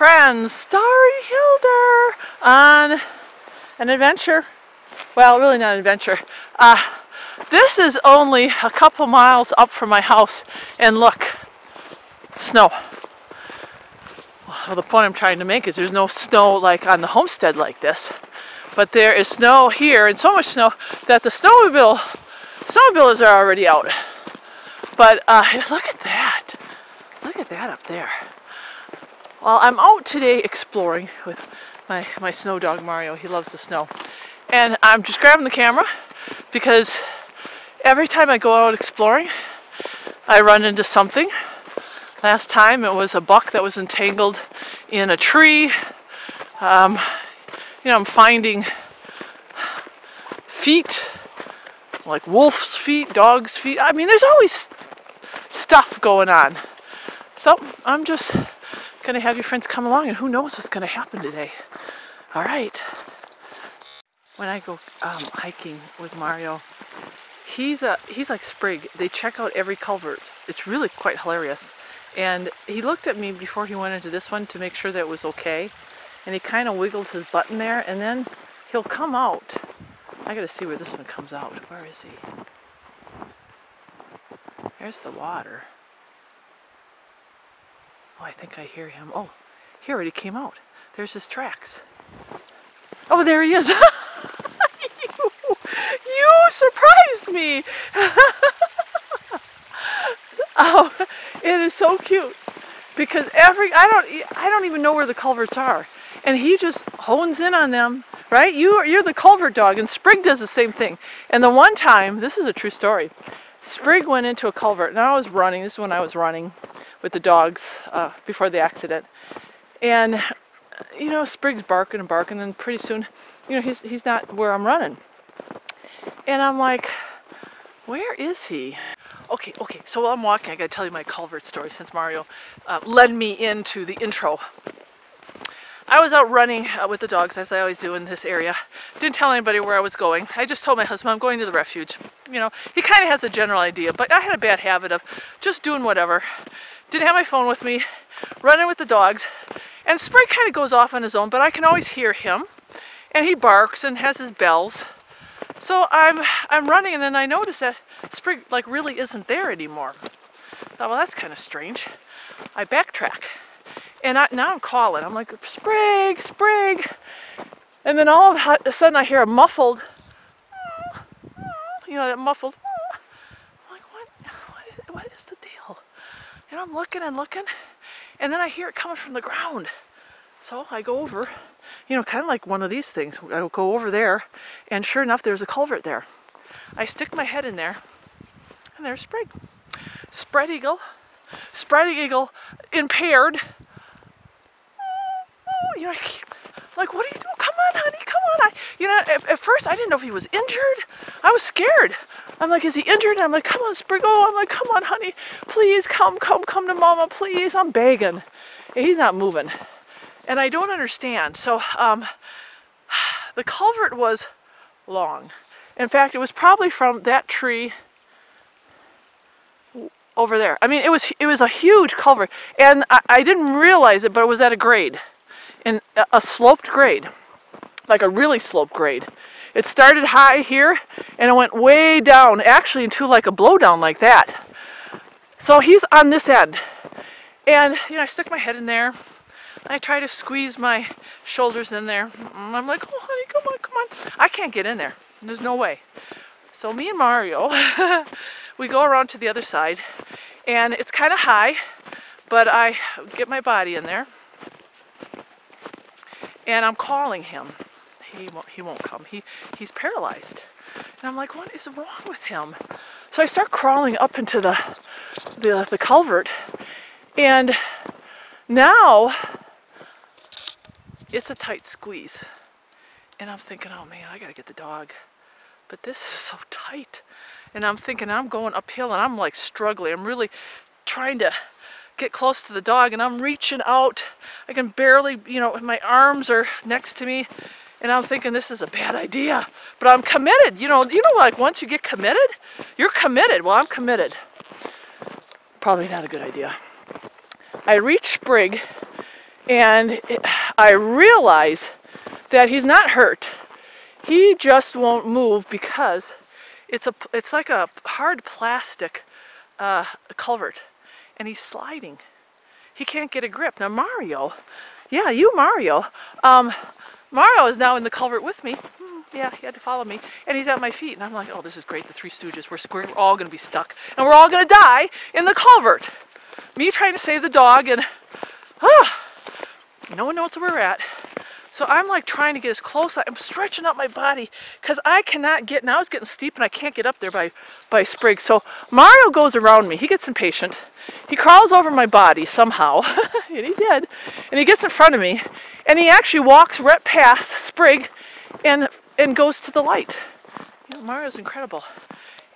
friends, Starry Hilder on an adventure. Well, really not an adventure. This is only a couple miles up from my house, and look, snow. Well, the point I'm trying to make is there's no snow like on the homestead like this, but there is snow here, and so much snow that the snowmobiles are already out. But look at that. Look at that up there. Well, I'm out today exploring with my snow dog Mario. He loves the snow. And I'm just grabbing the camera because every time I go out exploring, I run into something. Last time it was a buck that was entangled in a tree. I'm finding feet, like wolf's feet, dog's feet. I mean, there's always stuff going on. So I'm just gonna have you friends come along, and who knows what's gonna happen today. All right. When I go hiking with Mario, he's like Sprig. They check out every culvert. It's really quite hilarious. And he looked at me before he went into this one to make sure that it was okay. And he kind of wiggled his butt in there, and then he'll come out. I gotta see where this one comes out. Where is he? There's the water. Oh, I think I hear him. Oh, he already came out. There's his tracks. Oh, there he is. You surprised me. Oh, it is so cute because I don't even know where the culverts are, and he just hones in on them. Right? You're the culvert dog, and Sprig does the same thing. And the one time, this is a true story. Sprig went into a culvert, and I was running. This is when I was running with the dogs before the accident, and Sprig's barking and barking, and pretty soon, he's not where I'm running, and I'm like, where is he? Okay. So while I'm walking, I gotta tell you my culvert story since Mario led me into the intro. I was out running with the dogs, as I always do in this area. Didn't tell anybody where I was going. I just told my husband I'm going to the refuge. He kind of has a general idea, but I had a bad habit of just doing whatever. Didn't have my phone with me, running with the dogs, and Sprig kind of goes off on his own, but I can always hear him, and he barks and has his bells. So I'm running, and then I notice that Sprig really isn't there anymore. I thought, well, that's kind of strange. I backtrack, and now I'm calling. I'm like, Sprig, and then all of a sudden I hear a muffled, that muffled. I'm like, what is the deal? And I'm looking, and then I hear it coming from the ground. So I go over, kind of like one of these things. I go over there, and sure enough, there's a culvert there. I stick my head in there, and there's Sprig. Spread eagle, impaired. Like, what do you do? Come on, honey, come on. At first I didn't know if he was injured. I was scared. I'm like, is he injured? And I'm like, come on, Sprig. Oh, I'm like, come on, honey, please come to mama, please. I'm begging. And he's not moving. And I don't understand. So the culvert was long. In fact, it was probably from that tree over there. I mean, it was a huge culvert, and I didn't realize it, but it was at a grade, in a sloped grade, like a really sloped grade. It started high here, and it went way down, actually into like a blowdown like that. So he's on this end, and I stick my head in there. I try to squeeze my shoulders in there. I'm like, oh honey, come on. I can't get in there. There's no way. So me and Mario, we go around to the other side, and it's kind of high, but I get my body in there, and I'm calling him. He won't come. He's paralyzed. And I'm like, what is wrong with him? So I start crawling up into the culvert, and now it's a tight squeeze. And I'm thinking, oh man, I gotta get the dog. But this is so tight. And I'm thinking, I'm going uphill, and I'm like struggling. I'm really trying to get close to the dog, and I'm reaching out. I can barely, my arms are next to me. And I'm thinking, this is a bad idea, but I'm committed. Like once you get committed, you're committed. Well, I'm committed. Probably not a good idea. I reach Sprig, And I realize that he's not hurt. He just won't move because it's like a hard plastic culvert, and he's sliding. He can't get a grip. Now Mario, yeah, Mario. Mario is now in the culvert with me. Yeah, he had to follow me, and he's at my feet, and I'm like, oh, this is great. The Three Stooges. We're all gonna be stuck, and we're all gonna die in the culvert. Me trying to save the dog, and no one knows where we're at. So I'm like trying to get as close. I'm stretching out my body because I cannot get, now it's getting steep and I can't get up there by Sprig. So Mario goes around me. He gets impatient. He crawls over my body somehow, and he did. And he gets in front of me, and he actually walks right past Sprig and goes to the light. You know, Mario's incredible.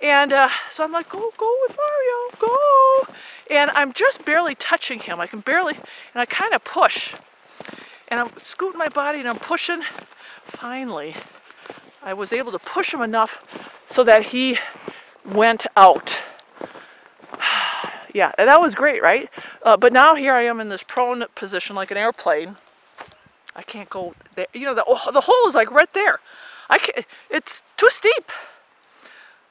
And so I'm like, go with Mario, go. And I'm just barely touching him. I can barely, and I kind of push. And I'm scooting my body and I'm pushing. Finally, I was able to push him enough so that he went out. Yeah, that was great, right? But now here I am in this prone position like an airplane. I can't go there. You know, the hole is like right there. I can't, it's too steep.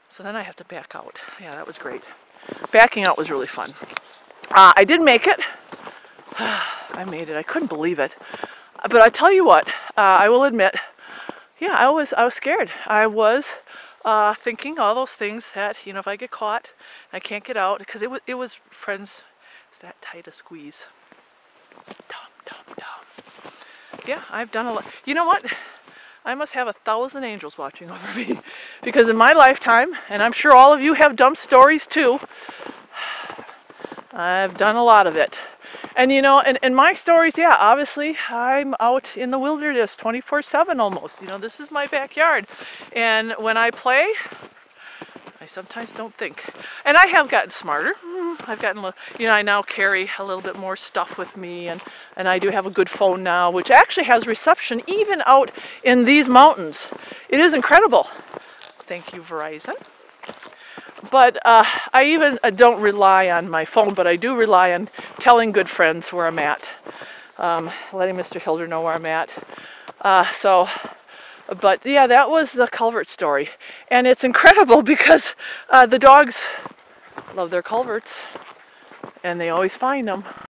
So then I have to back out. Yeah, that was great. Backing out was really fun. I did make it. I made it. I couldn't believe it. But I tell you what, I will admit, yeah, I was scared. I was thinking all those things that, you know, if I get caught, I can't get out, because it was, friends, it's that tight a squeeze. Dum. Yeah, I've done a lot. You know what? I must have 1,000 angels watching over me, because in my lifetime, and I'm sure all of you have dumb stories too, I've done a lot of it. And you know, in my stories, yeah, obviously I'm out in the wilderness 24/7 almost. You know, this is my backyard. And when I play, I sometimes don't think. And I have gotten smarter. I've gotten, you know, I now carry a little bit more stuff with me, and I do have a good phone now, which actually has reception even out in these mountains. It is incredible. Thank you, Verizon. But I even don't rely on my phone, but I do rely on telling good friends where I'm at, letting Mr. Hilder know where I'm at. But yeah, that was the culvert story. And it's incredible because the dogs love their culverts, and they always find them.